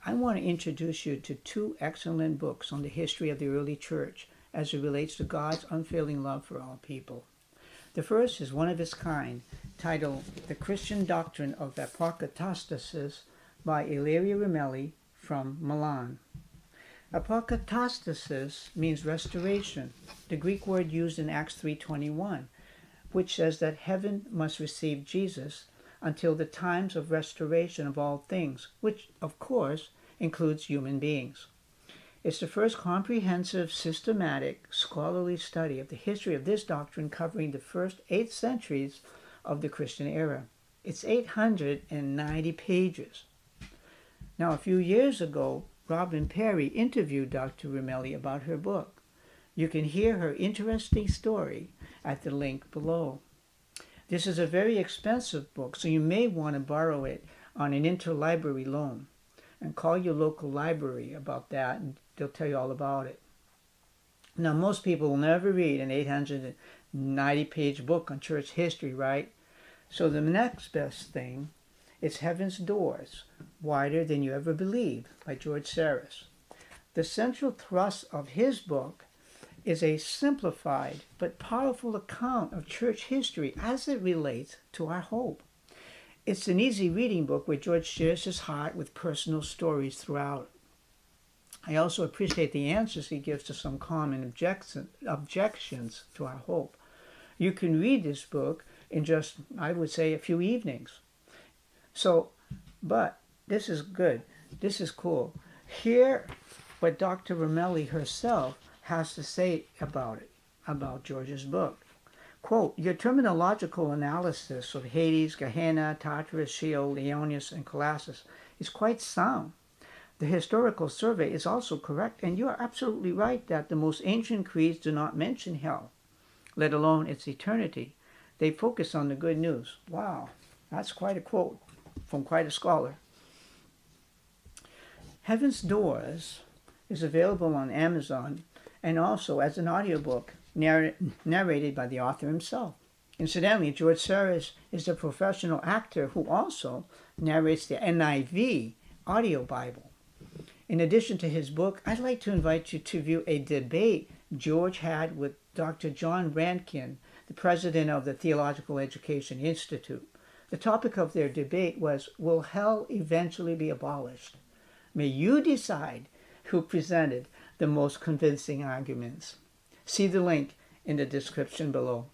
I want to introduce you to two excellent books on the history of the early church as it relates to God's unfailing love for all people. The first is one of its kind, titled The Christian Doctrine of Apokatastasis by Ilaria Ramelli from Milan. Apokatastasis means restoration, the Greek word used in Acts 3:21, which says that heaven must receive Jesus until the times of restoration of all things, which, of course, includes human beings. It's the first comprehensive, systematic, scholarly study of the history of this doctrine covering the first 8 centuries of the Christian era. It's 890 pages. Now, a few years ago, Robin Perry interviewed Dr. Ramelli about her book. You can hear her interesting story at the link below. This is a very expensive book, so you may want to borrow it on an interlibrary loan. And call your local library about that, and they'll tell you all about it. Now, most people will never read an 890-page book on church history, right? So the next best thing is Heaven's Doors, Wider Than You Ever Believed by George Sarris. The central thrust of his book is a simplified but powerful account of church history as it relates to our hope. It's an easy reading book where George shares his heart with personal stories throughout. I also appreciate the answers he gives to some common objections to our hope. You can read this book in just, I would say, a few evenings. But this is good. This is cool. Hear what Dr. Ramelli herself has to say about George's book. Quote, your terminological analysis of Hades, Gehenna, Tartarus, Sheol, Aeonius, and Colossus is quite sound. The historical survey is also correct, and you are absolutely right that the most ancient creeds do not mention hell, let alone its eternity. They focus on the good news. Wow, that's quite a quote from quite a scholar. Heaven's Doors is available on Amazon and also as an audiobook narrated by the author himself. Incidentally, George Sarris is a professional actor who also narrates the NIV audio Bible. In addition to his book, I'd like to invite you to view a debate George had with Dr. John Rankin, the president of the Theological Education Institute. The topic of their debate was, will hell eventually be abolished? May you decide who presented the most convincing arguments. See the link in the description below.